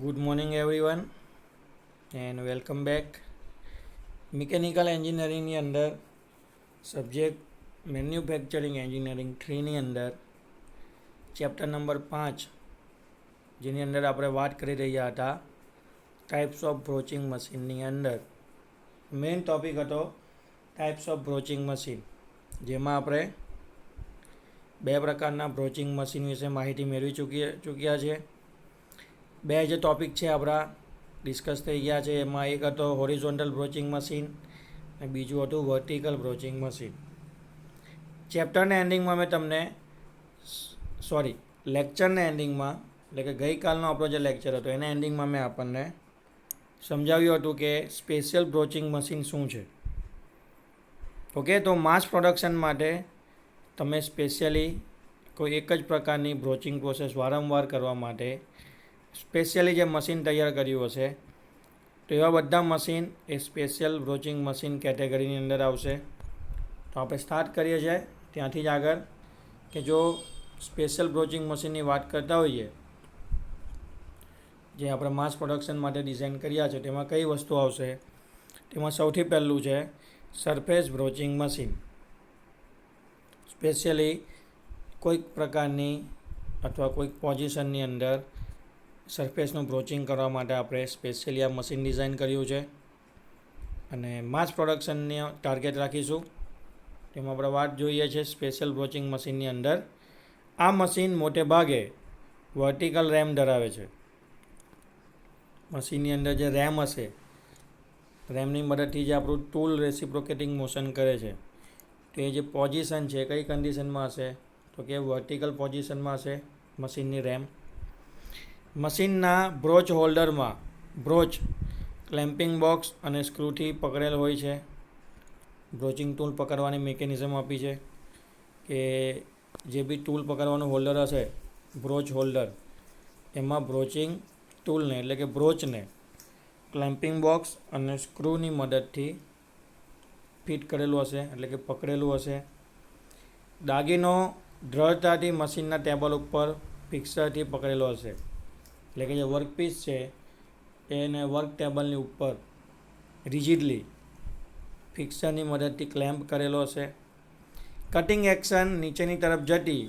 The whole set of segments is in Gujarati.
Good morning, everyone, and welcome back. Mechanical એન્જિનિયરિંગની અંદર સબ્જેક્ટ મેન્યુફેક્ચરિંગ એન્જિનિયરિંગ 3ની અંદર ચેપ્ટર નંબર 5, જેની અંદર આપણે વાત કરી રહ્યા હતા ટાઈપ્સ ઓફ બ્રોચિંગ મશીનની અંદર મેઇન ટોપિક હતો ટાઈપ્સ ઓફ બ્રોચિંગ મશીન, જેમાં આપણે બે પ્રકારના બ્રોચિંગ મશીન વિશે માહિતી મેળવી ચૂક્યા છે. બે જે ટોપિક છે આપણા ડિસ્કસ થઈ ગયા છે. એમાં એક હતો હોરિઝોન્ટલ બ્રોચિંગ મશીન અને બીજું હતું વર્ટિકલ બ્રોચિંગ મશીન. ચેપ્ટરના એન્ડિંગમાં મેં તમને લેક્ચરના એન્ડિંગમાં, એટલે કે ગઈકાલનો આપણો જે લેક્ચર હતો એના એન્ડિંગમાં મેં આપણને સમજાવ્યું હતું કે સ્પેશિયલ બ્રોચિંગ મશીન શું છે. ઓકે, તો માસ પ્રોડક્શન માટે તમે સ્પેશિયલી કોઈ એક જ પ્રકારની બ્રોચિંગ પ્રોસેસ વારંવાર કરવા માટે સ્પેશિયલી જે મશીન તૈયાર કર્યું હશે, તો એવા બધા મશીન એ સ્પેશિયલ બ્રોચિંગ મશીન કેટેગરીની અંદર આવશે. તો આપણે સ્ટાર્ટ કરીએ છીએ ત્યાંથી જ આગળ કે જો સ્પેશિયલ બ્રોચિંગ મશીનની વાત કરતા હોઈએ, જે આપણે માસ પ્રોડક્શન માટે ડિઝાઇન કર્યા છે, તેમાં કઈ વસ્તુ આવશે? તેમાં સૌથી પહેલું છે સરફેસ બ્રોચિંગ મશીન. સ્પેશિયલી કોઈક પ્રકારની અથવા કોઈક પોઝિશનની અંદર સરફેસનું બ્રોચિંગ કરવા માટે આપણે સ્પેશિયલી આ મશીન ડિઝાઇન કર્યું છે અને માસ પ્રોડક્શનને ટાર્ગેટ રાખીશું. તેમાં આપણે વાત જોઈએ છે સ્પેશિયલ બ્રોચિંગ મશીનની અંદર આ મશીન મોટે ભાગે વર્ટિકલ રેમ ધરાવે છે. મશીનની અંદર જે રેમ હશે, રેમની મદદથી જે આપણું ટૂલ રેસિપ્રોકેટિંગ મોશન કરે છે, તો એ જે પોઝિશન છે કઈ કન્ડિશનમાં હશે? તો કે વર્ટિકલ પોઝિશનમાં હશે મશીનની રેમ. મશીનના બ્રોચ હોલ્ડરમાં બ્રોચ ક્લેમ્પિંગ બોક્સ અને સ્ક્રૂથી પકડેલ હોય છે. બ્રોચિંગ ટૂલ પકડવાની મિકેનિઝમ આપી છે કે જે બી ટૂલ પકડવાનું હોલ્ડર હશે, બ્રોચ હોલ્ડર, એમાં બ્રોચિંગ ટૂલને એટલે કે બ્રોચને ક્લેમ્પિંગ બોક્સ અને સ્ક્રૂની મદદથી ફિટ કરેલું હશે, એટલે કે પકડેલું હશે. દાગીનો દ્રઢતાથી મશીનના ટેબલ ઉપર ફિક્સરથી પકડેલો હશે, એટલે કે જે વર્કપીસ છે એને વર્ક ટેબલની ઉપર રિજિડલી ફિક્સરની મદદથી ક્લેમ્પ કરેલો હશે. કટિંગ એક્શન નીચેની તરફ જતી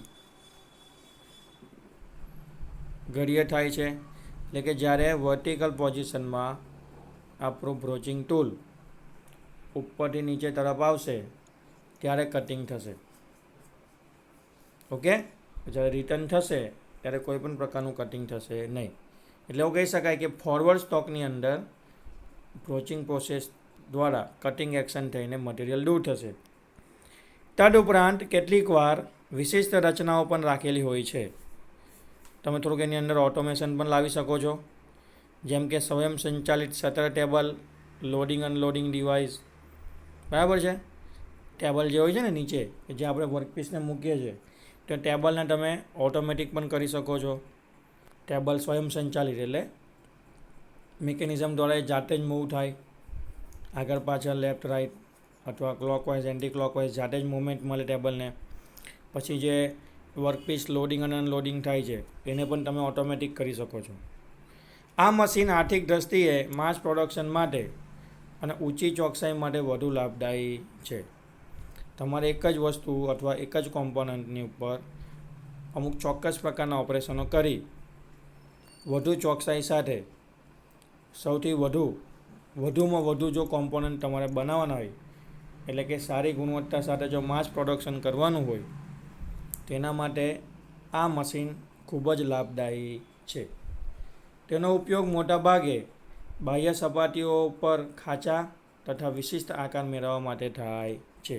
ઘડીએ થાય છે, એટલે કે જ્યારે વર્ટિકલ પોઝિશનમાં આપણું બ્રોચિંગ ટૂલ ઉપરથી નીચે તરફ આવશે ત્યારે કટિંગ થશે. ઓકે, જ્યારે રિટર્ન થશે ત્યારે કોઈ પણ પ્રકારનું કટિંગ થશે નહીં. એટલે એવું કહી શકાય કે ફોરવર્ડ સ્ટોકની અંદર બ્રોચિંગ પ્રોસેસ દ્વારા કટિંગ એક્શન થઈને મટીરિયલ દૂર થશે. તદુપરાંત કેટલીક વાર વિશિષ્ટ રચનાઓ પણ રાખેલી હોય છે. તમે થોડુંક એની અંદર ઓટોમેશન પણ લાવી શકો છો, જેમ કે સ્વયં સંચાલિત shutter table, loading unloading device. બરાબર છે? ટેબલ જે હોય છે ને નીચે, કે જે આપણે વર્કપીસને મૂકીએ છીએ, તો ટેબલને તમે ઓટોમેટિક પણ કરી શકો છો. ટેબલ સ્વયં સંચાલિત એટલે મિકેનિઝમ દ્વારા જાતે જ મૂવ થાય, આગળ પાછળ લેફ્ટ રાઈટ અથવા ક્લોકવાઇઝ એન્ટી ક્લોકવાઇઝ જાતે જ મૂવમેન્ટ મળે ટેબલને. પછી જે વર્કપીસ લોડિંગ અને અનલોડિંગ થાય છે એને પણ તમે ઓટોમેટિક કરી શકો છો. આ મશીન આર્થિક દ્રષ્ટિએ માસ પ્રોડક્શન માટે અને ઊંચી ચોકસાઈ માટે વધુ લાભદાયી છે. તમારે એક જ વસ્તુ અથવા એક જ કોમ્પોનન્ટની ઉપર અમુક ચોક્કસ પ્રકારના ઓપરેશનો કરી વધુ ચોકસાઈ સાથે સૌથી વધુમાં વધુ જો કોમ્પોનન્ટ તમારે બનાવવાના હોય, એટલે કે સારી ગુણવત્તા સાથે જો માસ પ્રોડક્શન કરવાનું હોય, તેના માટે આ મશીન ખૂબ જ લાભદાયી છે. તેનો ઉપયોગ મોટાભાગે બાહ્ય સપાટીઓ ઉપર ખાંચા તથા વિશિષ્ટ આકાર મેળવવા માટે થાય છે.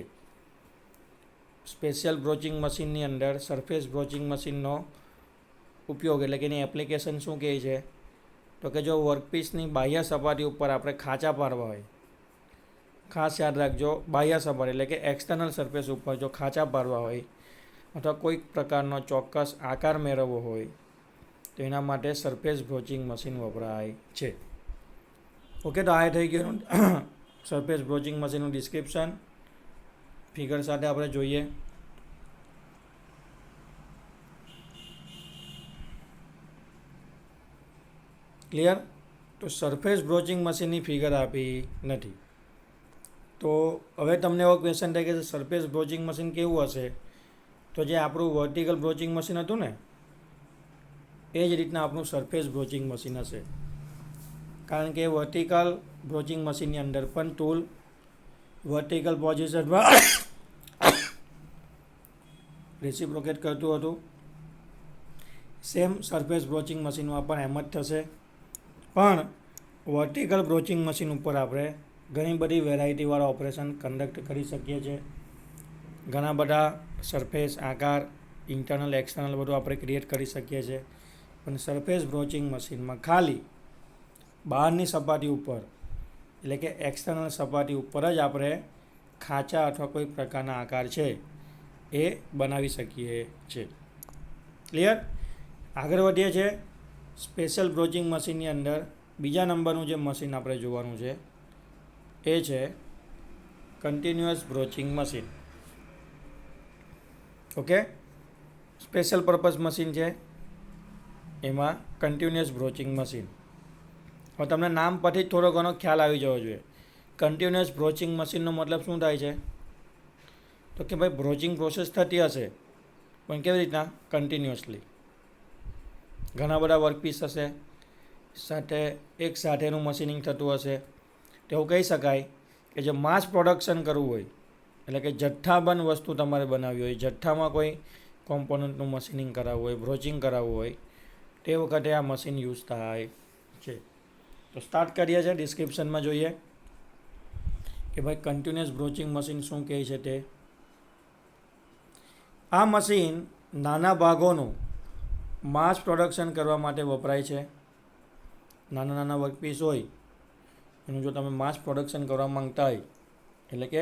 સ્પેશિયલ બ્રોચિંગ મશીનની અંદર સરફેસ બ્રોચિંગ મશીનનો ઉપયોગ, એટલે કે એની એપ્લિકેશન શું કહે છે? તો કે જો વર્કપીસની બાહ્ય સપાટી ઉપર આપણે ખાંચા પાડવા હોય, ખાસ યાદ રાખજો, બાહ્ય સપાટી એટલે કે એક્સટર્નલ સરફેસ ઉપર જો ખાંચા પાડવા હોય અથવા કોઈક પ્રકારનો ચોક્કસ આકાર મેળવવો હોય, તો એના માટે સરફેસ બ્રોચિંગ મશીન વપરાય છે. ઓકે, તો આ થઈ ગયું સરફેસ બ્રોચિંગ મશીનનું ડિસ્ક્રિપ્શન. ફિગર સાથે આપણે જોઈએ. ક્લિયર? તો સરફેસ બ્રોચિંગ મશીનની ફિગર આપી નથી. તો હવે તમને એવો ક્વેશ્ચન થાય કે સરફેસ બ્રોચિંગ મશીન કેવું હશે? તો જે આપણું વર્ટિકલ બ્રોચિંગ મશીન હતું ને એ જ રીતના આપણું સરફેસ બ્રોચિંગ મશીન હશે. કારણ કે વર્ટિકલ બ્રોચિંગ મશીનની અંદર પણ ટૂલ વર્ટિકલ પોઝિશનમાં રેસિપ્રોકેટ કરતું હતું. સેમ સરફેસ બ્રોચિંગ મશીનમાં પણ એમ જ થશે. પણ વર્ટિકલ બ્રોચિંગ મશીન ઉપર આપણે ઘણી બધી વેરાયટીવાળા ઓપરેશન કન્ડક્ટ કરી શકીએ છીએ. ઘણા બધા સરફેસ આકાર ઇન્ટરનલ એક્સટર્નલ બધું આપણે ક્રિએટ કરી શકીએ છીએ. પણ સરફેસ બ્રોચિંગ મશીનમાં ખાલી બહારની સપાટી ઉપર એટલે કે એક્સટર્નલ સપાટી ઉપર જ આપણે ખાંચા અથવા કોઈ પ્રકારના આકાર છે એ બનાવી શકીએ છીએ. ક્લિયર? આગળ વધીએ છીએ. સ્પેશિયલ બ્રોચિંગ મશીનની અંદર બીજા નંબરનું જે મશીન આપણે જોવાનું છે એ છે continuous broaching machine. Okay, special purpose machine છે એમાં કન્ટિન્યુઅસ બ્રોચિંગ મશીન. હવે તમને નામ પરથી જ થોડો ઘણો ખ્યાલ આવી જવો જોઈએ. કન્ટિન્યુઅસ બ્રોચિંગ મશીનનો મતલબ શું થાય છે? તો કે ભાઈ બ્રોચિંગ પ્રોસેસ થતી હશે પણ કેવી રીતના? કન્ટિન્યુઅસલી. ઘણા બધા વર્કપીસ હશે, સાથે એક સાથેનું મશીનિંગ થતું હશે. તો એવું કહી શકાય કે જે માસ પ્રોડક્શન કરવું હોય એટલે કે જથ્થાબંધ વસ્તુ તમારે બનાવવી હોય, જથ્થામાં કોઈ કોમ્પોનન્ટનું મશીનિંગ કરાવવું હોય, બ્રોચિંગ કરાવવું હોય તે વખતે આ મશીન યુઝ થાય છે. તો સ્ટાર્ટ કરીએ છીએ. ડિસ્ક્રિપ્શનમાં જોઈએ કે ભાઈ કન્ટિન્યુઅસ બ્રોચિંગ મશીન શું કહે છે તે. આ મશીન નાના ભાગોનું માસ પ્રોડક્શન કરવા માટે વપરાય છે. નાના નાના વર્કપીસ હોય એનું જો તમે માસ પ્રોડક્શન કરવા માંગતા હોય એટલે કે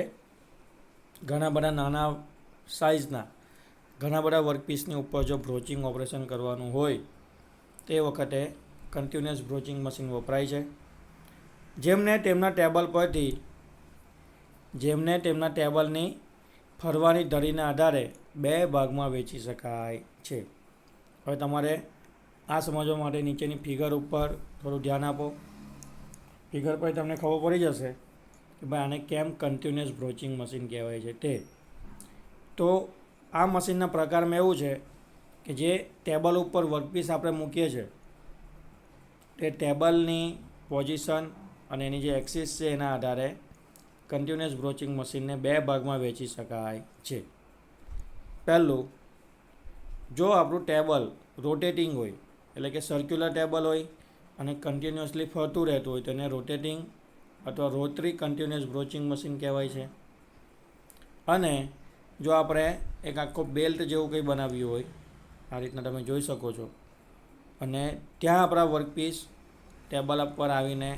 ઘણા બધા નાના સાઇઝના ઘણા બધા વર્કપીસની ઉપર જો બ્રોચિંગ ઓપરેશન કરવાનું હોય તે વખતે કન્ટિન્યુઅસ બ્રોચિંગ મશીન વપરાય છે. જેમને તેમના ટેબલની ફરવાની ધરીના આધારે બે ભાગમાં વહેંચી શકાય છે. હવે તમારે આ સમજવા માટે નીચેની ફિગર ઉપર થોડું ધ્યાન આપો. ફિગર પર તમને ખબર પડી જશે કે ભાઈ આને કેમ કન્ટિન્યુઅસ બ્રોચિંગ મશીન કહેવાય છે તે. તો આ મશીનના પ્રકારમાં એવું છે કે જે ટેબલ ઉપર વર્કપીસ આપણે મૂકીએ છીએ તે ટેબલની પોઝિશન અને એની જે એક્સિસ છે એના આધારે કન્ટિન્યુઅસ બ્રોચિંગ મશીનને બે ભાગમાં વહેંચી શકાય છે. પહેલું, જો આપણું ટેબલ રોટેટિંગ હોય એટલે કે સર્ક્યુલર ટેબલ હોય અને કન્ટિન્યુઅસલી ફરતું રહેતું હોય તો એને રોટેટિંગ અથવા રોટરી કન્ટિન્યુઅસ બ્રોચિંગ મશીન કહેવાય છે. અને જો આપણે એક આખો બેલ્ટ જેવું કંઈ બનાવ્યું હોય આ રીતના તમે જોઈ શકો છો અને ત્યાં આપણા વર્કપીસ ટેબલ ઉપર આવીને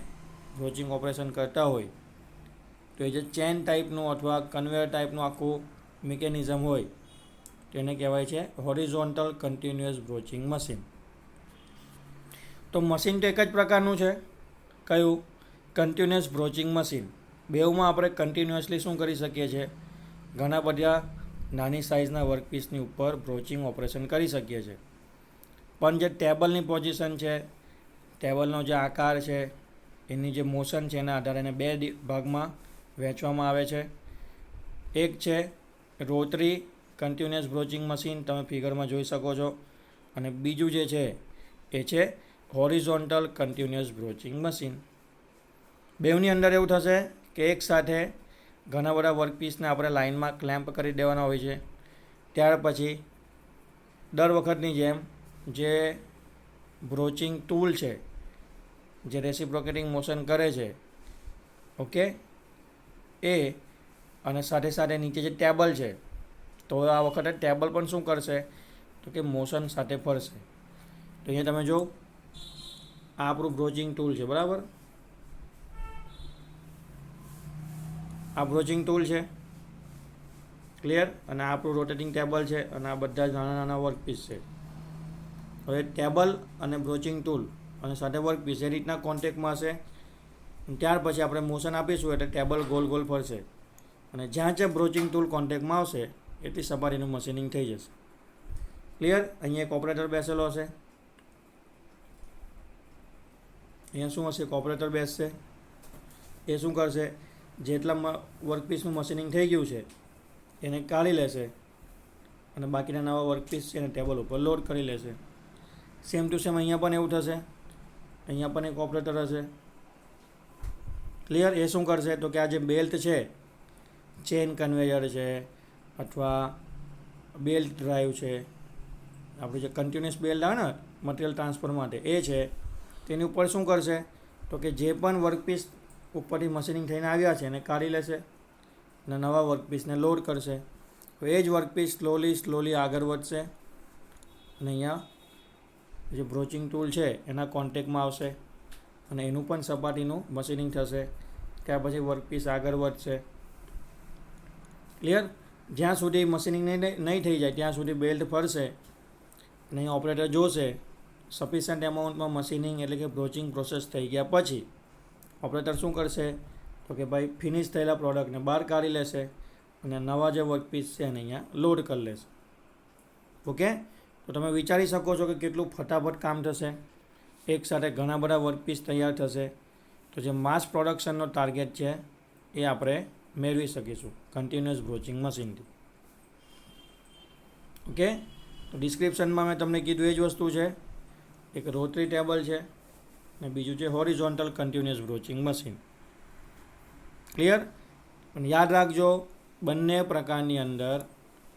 બ્રોચિંગ ઓપરેશન કરતા હોય તો એ જે ચેન ટાઈપનું અથવા કન્વેયર ટાઈપનું આખું મિકેનિઝમ હોય તેને કહેવાય છે હોરિઝોન્ટલ કન્ટિન્યુઅસ બ્રોચિંગ મશીન. તો મશીન તો એક જ પ્રકારનું છે. કયું? Continuous broaching machine. બેઉમાં આપણે કન્ટિન્યુઅસલી શું કરી શકીએ છીએ? ઘણા બધા નાની સાઇઝના વર્કપીસની ઉપર બ્રોચિંગ ઓપરેશન કરી શકીએ છીએ. પણ જે ટેબલની પોઝિશન છે, ટેબલનો જે આકાર છે, એની જે મોશન છે એના આધારે એને બે ભાગમાં વહેંચવામાં આવે છે. એક છે રોટરી કન્ટિન્યુઅસ બ્રોચિંગ મશીન, તમે ફિગરમાં જોઈ શકો છો. અને બીજું જે છે એ છે હોરિઝોન્ટલ કન્ટિન્યુઅસ બ્રોચિંગ મશીન. બેઉની અંદર એવું થશે કે એક સાથે ઘણા બધા વર્કપીસને આપણે લાઇનમાં ક્લેમ્પ કરી દેવાના હોય છે. ત્યાર પછી દર વખતની જેમ જે બ્રોચિંગ ટૂલ છે જે રેસિપ્રોકેટિંગ મોશન કરે છે, ઓકે, એ અને સાથે સાથે નીચે જે ટેબલ છે તો આ વખતે ટેબલ પણ શું કરશે તો કે મોશન સાથે ફરશે. તો અહીંયા તમે જો આ આપણું બ્રોચિંગ ટૂલ છે, બરાબર? આ બ્રોચિંગ ટૂલ છે, ક્લિયર? અને આ આપણું રોટેટિંગ ટેબલ છે અને આ બધા જ નાના નાના વર્કપીસ છે. હવે ટેબલ અને બ્રોચિંગ ટૂલ અને સાથે વર્કપીસ એ રીતના કોન્ટેક્ટમાં હશે. ત્યાર પછી આપણે મોશન આપીશું એટલે ટેબલ ગોલ ગોલ ફરશે અને જ્યાં જ્યાં બ્રોચિંગ ટૂલ કોન્ટેક્ટમાં આવશે એટલી સપાટીનું મશીનિંગ થઈ જશે. ક્લિયર? અહીંયા એક ઓપરેટર બેસેલો હશે, અહીંયા શું હશે? એક ઓપરેટર બેસશે. એ શું કરશે? જેટલા વર્કપીસનું મશીનિંગ થઈ ગયું છે એને કાઢી લેશે અને બાકીના નવા વર્કપીસ છે એને ટેબલ ઉપર લોડ કરી લેશે. સેમ ટુ સેમ અહીંયા પણ એવું થશે. અહીંયા પણ એક ઓપરેટર હશે. ક્લિયર? એ શું કરશે? તો કે આ જે બેલ્ટ છે, ચેન કન્વેયર છે અથવા બેલ્ટ ડ્રાઈવ છે, આપણે જે કન્ટિન્યુઅસ બેલ્ટ આવે ને મટીરિયલ ટ્રાન્સફર માટે, એ છે. તેની ઉપર શું કરશે? તો કે જે પણ વર્કપીસ ઉપરથી મશીનિંગ થઈને આવ્યા છે એને કાઢી લેશે અને નવા વર્કપીસને લોડ કરશે. તો એ જ વર્કપીસ સ્લોલી આગળ વધશે અને અહીંયા જે બ્રોચિંગ ટૂલ છે એના કોન્ટેક્ટમાં આવશે અને એનું પણ સપાટીનું મશીનિંગ થશે. ત્યાર પછી વર્કપીસ આગળ વધશે. ક્લિયર? જ્યાં સુધી મશીનિંગ નહીં થઈ જાય ત્યાં સુધી બેલ્ટ ફરશે અને અહીં ઓપરેટર જોશે સફિશિયન્ટ એમાઉન્ટમાં મશીનિંગ એટલે કે બ્રોચિંગ પ્રોસેસ થઈ ગયા પછી ઓપરેટર શું કરશે? તો કે ભાઈ ફિનિશ થયેલા પ્રોડક્ટને બહાર કાઢી લેશે અને નવા જે વર્કપીસ છે એને અહીંયા લોડ કરી લેશે. ઓકે? તો તમે વિચારી શકો છો કે કેટલું ફટાફટ કામ થશે. એકસાથે ઘણા બધા વર્કપીસ તૈયાર થશે. તો જે માસ પ્રોડક્શનનો ટાર્ગેટ છે એ આપણે મેળવી શકીશું કન્ટિન્યુઅસ બ્રોચિંગ મશીનથી. ઓકે? તો ડિસ્ક્રિપ્શનમાં મેં તમને કીધું એ જ વસ્તુ છે. એક રોટરી ટેબલ છે અને બીજું છે horizontal continuous broaching machine. Clear? પણ યાદ રાખજો, બંને પ્રકારની અંદર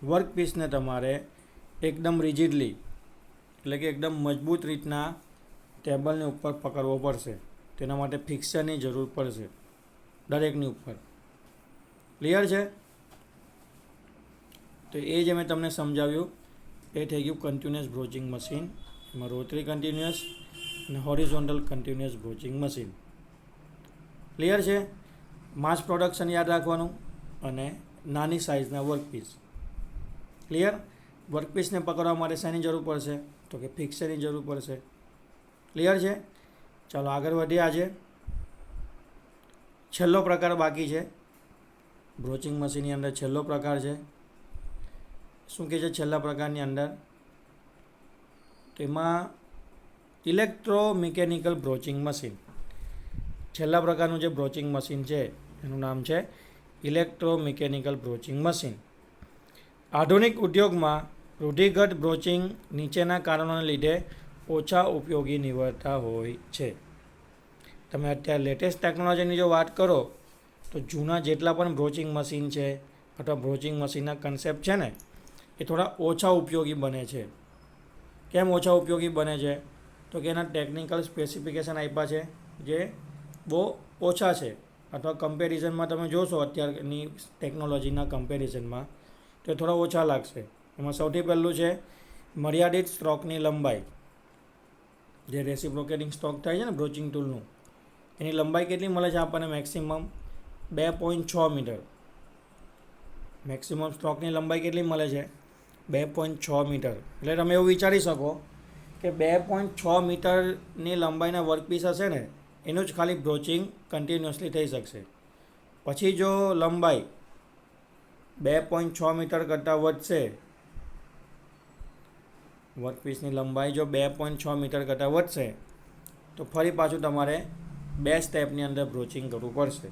વર્કપીસને તમારે એકદમ રિજિડલી એટલે કે એકદમ મજબૂત રીતના ટેબલની ઉપર પકડવો પડશે. તેના માટે ફિક્સરની જરૂર પડશે દરેકની ઉપર. ક્લિયર છે? તો એ જે મેં તમને સમજાવ્યું એ થઈ ગયું કન્ટિન્યુઅસ બ્રોચિંગ મશીન. એમાં રોટરી કન્ટિન્યુઅસ અને horizontal continuous broaching machine. Clear છે? માસ પ્રોડક્શન યાદ રાખવાનું અને નાની સાઇઝના વર્કપીસ. ક્લિયર? વર્કપીસને પકડવા માટે શાની જરૂર પડશે? તો કે ફિક્સરની જરૂર પડશે. ક્લિયર છે? ચાલો આગળ વધીએ. આજે છેલ્લો પ્રકાર બાકી છે. બ્રોચિંગ મશીનની અંદર છેલ્લો પ્રકાર છે. શું કહે છે છેલ્લા પ્રકારની અંદર? તેમાં ઇલેક્ટ્રોમિકેનિકલ બ્રોચિંગ મશીન. છેલ્લા પ્રકારનું જે બ્રોચિંગ મશીન છે એનું નામ છે ઇલેક્ટ્રોમિકેનિકલ બ્રોચિંગ મશીન. આધુનિક ઉદ્યોગમાં રૂઢિગત બ્રોચિંગ નીચેના કારણોને લીધે ઓછા ઉપયોગી નીવડતા હોય છે. તમે અત્યારે લેટેસ્ટ ટેકનોલોજીની જો વાત કરો તો જૂના જેટલા પણ બ્રોચિંગ મશીન છે અથવા બ્રોચિંગ મશીનના કન્સેપ્ટ છે ને એ થોડા ઓછા ઉપયોગી બને છે. કેમ ઓછા ઉપયોગી બને છે? તો કે એના ટેકનિકલ સ્પેસિફિકેશન આપ્યા છે જે બહુ ઓછા છે અથવા કમ્પેરિઝનમાં તમે જોશો અત્યારની ટેકનોલોજીના કમ્પેરિઝનમાં તો એ થોડા ઓછા લાગશે. એમાં સૌથી પહેલું છે મર્યાદિત સ્ટ્રોકની લંબાઈ. જે રેસિપ્રોકેટિંગ સ્ટ્રોક થાય છે ને બ્રોચિંગ ટૂલનું, એની લંબાઈ કેટલી મળે છે આપણને? Maximum 2.6 metre. મેક્સિમમ સ્ટ્રોકની લંબાઈ કેટલી મળે છે? 2.6 મીટર. એટલે તમે એવું વિચારી શકો કે 2.6 મીટરની લંબાઈના વર્કપીસ હશે ને એનું જ ખાલી બ્રોચિંગ કન્ટિન્યુઅસલી થઈ શકશે. પછી જો લંબાઈ 2.6 મીટર કરતાં વધશે, વર્કપીસની લંબાઈ જો 2.6 મીટર કરતાં વધશે તો ફરી પાછું તમારે 2 સ્ટેપની અંદર બ્રોચિંગ કરવું પડશે.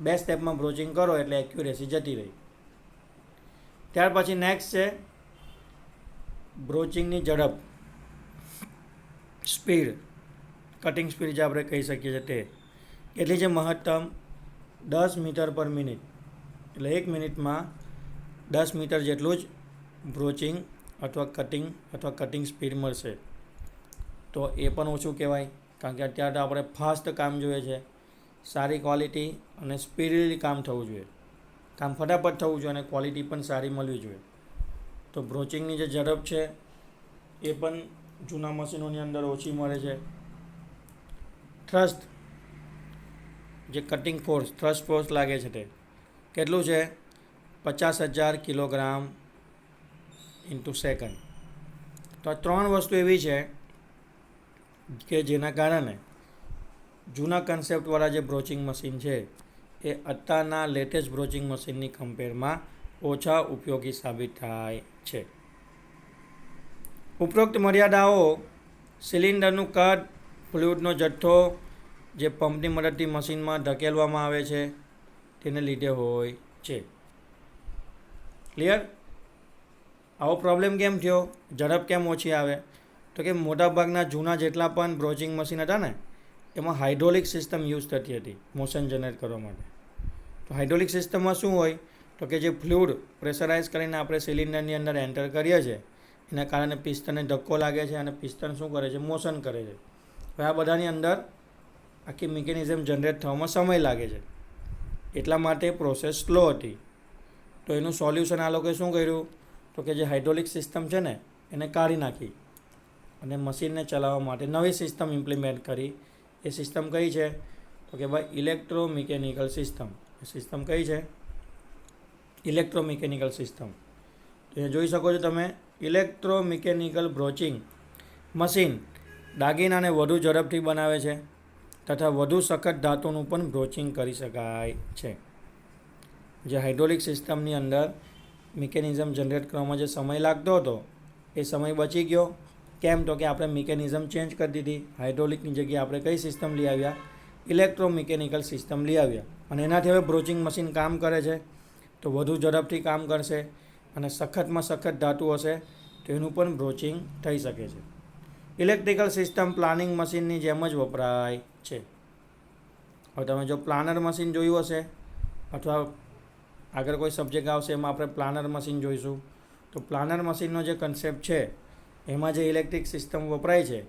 2 સ્ટેપમાં બ્રોચિંગ કરો એટલે એક્યુરેસી જતી રહી. ત્યાર પછી નેક્સ્ટ છે બ્રોચિંગની ઝડપ, સ્પીડ, કટિંગ સ્પીડ જે આપણે કહી શકીએ છીએ તે એટલી છે મહત્તમ 10 મીટર પર મિનિટ. એટલે 1 મિનિટમાં 10 મીટર જેટલું જ બ્રોચિંગ અથવા કટિંગ સ્પીડ મળશે. તો એ પણ ઓછું કહેવાય કારણ કે અત્યારે તો આપણે ફાસ્ટ કામ જોઈએ છે, સારી ક્વોલિટી અને સ્પીડલી કામ થવું જોઈએ. કામ ફટાફટ થવું જોઈએ અને ક્વોલિટી પણ સારી મળવી જોઈએ. તો બ્રોચિંગની જે ઝડપ છે એ પણ જૂના મશીનોની અંદર ઓછી મળે છે. થ્રસ્ટ, જે કટિંગ ફોર્સ, થ્રસ્ટ ફોર્સ લાગે છે તે કેટલું છે? 50,000 કિલોગ્રામ ઇન્ટુ સેકન્ડ. તો આ 3 વસ્તુ એવી છે કે જેના કારણે જૂના કન્સેપ્ટવાળા જે બ્રોચિંગ મશીન છે એ અત્યારના લેટેસ્ટ બ્રોચિંગ મશીનની કમ્પેરમાં ઓછા ઉપયોગી સાબિત થાય છે. ઉપરોક્ત મર્યાદાઓ સિલિન્ડરનું કદ, ફ્લુઇડનો જથ્થો, જે પંપની મદદથી મશીનમાં ધકેલવામાં આવે છે તેને લીધે હોય છે. ક્લિયર? આવો પ્રોબ્લેમ કેમ થયો, ઝડપ કેમ ઓછી આવે? તો કે મોટાભાગના જૂના જેટલા પણ બ્રોચિંગ મશીન હતા ને એમાં હાઇડ્રોલિક સિસ્ટમ યુઝ થતી હતી મોશન જનરેટ કરવા માટે. તો હાઇડ્રોલિક સિસ્ટમમાં શું હોય તો કે જે ફ્લુઇડ પ્રેશરાઇઝ કરીને આપણે સિલિન્ડરની અંદર એન્ટર કરીએ છીએ એના કારણે પિસ્ટનને ધક્કો લાગે છે અને પિસ્ટન શું કરે છે, મોશન કરે છે. હવે આ બધાની અંદર આખી મિકેનિઝમ જનરેટ થવામાં સમય લાગે છે, એટલા માટે પ્રોસેસ સ્લો હતી. તો એનું સોલ્યુશન આ લોકોએ શું કર્યું તો કે જે હાઇડ્રોલિક સિસ્ટમ છે ને એને કાઢી નાખી અને મશીનને ચલાવવા માટે નવી સિસ્ટમ ઇમ્પ્લિમેન્ટ કરી. એ સિસ્ટમ કઈ છે તો કે ભાઈ ઇલેક્ટ્રોમિકેનિકલ સિસ્ટમ. એ સિસ્ટમ કઈ છે? Electromechanical system. તો એ જોઈ શકો છો તમે, ઇલેક્ટ્રોમિકેનિકલ બ્રોચિંગ મશીન દાગીનાને વધુ ઝડપથી બનાવે છે તથા વધુ સખત ધાતુનું પણ બ્રોચિંગ કરી શકાય છે. જે હાઇડ્રોલિક સિસ્ટમની અંદર મિકેનિઝમ જનરેટ કરવામાં જે સમય લાગતો હતો એ સમય બચી ગયો. કેમ? તો કે આપણે મિકેનિઝમ ચેન્જ કરી દીધી. હાઇડ્રોલિકની જગ્યાએ આપણે કઈ સિસ્ટમ લઈ આવ્યા? ઇલેક્ટ્રોમિકેનિકલ સિસ્ટમ લઈ આવ્યા. અને એનાથી હવે બ્રોચિંગ મશીન કામ કરે છે તો વધુ ઝડપથી કામ કરશે અને સખતમાં સખત ધાતુ હશે તો એનું પણ બ્રોચિંગ થઈ શકે છે. ઇલેક્ટ્રિકલ સિસ્ટમ પ્લાનિંગ મશીનની જેમ જ વપરાય છે. હવે તમે જો પ્લાનર મશીન જોયું હશે અથવા આગળ કોઈ સબ્જેક્ટ આવશે એમાં આપણે પ્લાનર મશીન જોઈશું. તો પ્લાનર મશીનનો જે કન્સેપ્ટ છે એમાં જે ઇલેક્ટ્રિક સિસ્ટમ વપરાય છે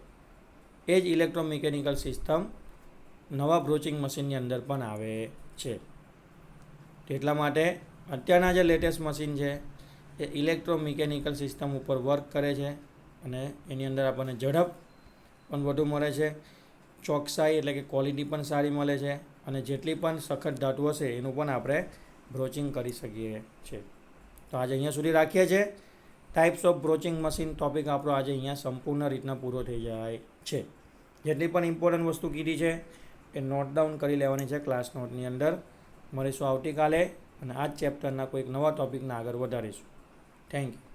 એ જ ઇલેક્ટ્રોમિકેનિકલ સિસ્ટમ નવા બ્રોચિંગ મશીનની અંદર પણ આવે છે. એટલા માટે અત્યારના જે લેટેસ્ટ મશીન છે એ ઇલેક્ટ્રોમિકેનિકલ સિસ્ટમ ઉપર વર્ક કરે છે અને એની અંદર આપણને ઝડપ પણ વધુ મળે છે, ચોકસાઈ એટલે કે ક્વોલિટી પણ સારી મળે છે અને જેટલી પણ સખત ધાતુ હશે એનું પણ આપણે બ્રોચિંગ કરી શકીએ છીએ. તો આજે અહીંયા સુધી રાખીએ છીએ. ટાઈપ્સ ઓફ બ્રોચિંગ મશીન ટોપિક આપણો આજે અહીંયા સંપૂર્ણ રીતના પૂરો થઈ જાય છે. જેટલી પણ ઇમ્પોર્ટન્ટ વસ્તુ કીધી છે એ નોટ ડાઉન કરી લેવાની છે ક્લાસ નોટની અંદર. મળીશું આવતીકાલે અને આ જ ચેપ્ટરના કોઈક નવા ટોપિકના આગળ વધારીશું. Thank you.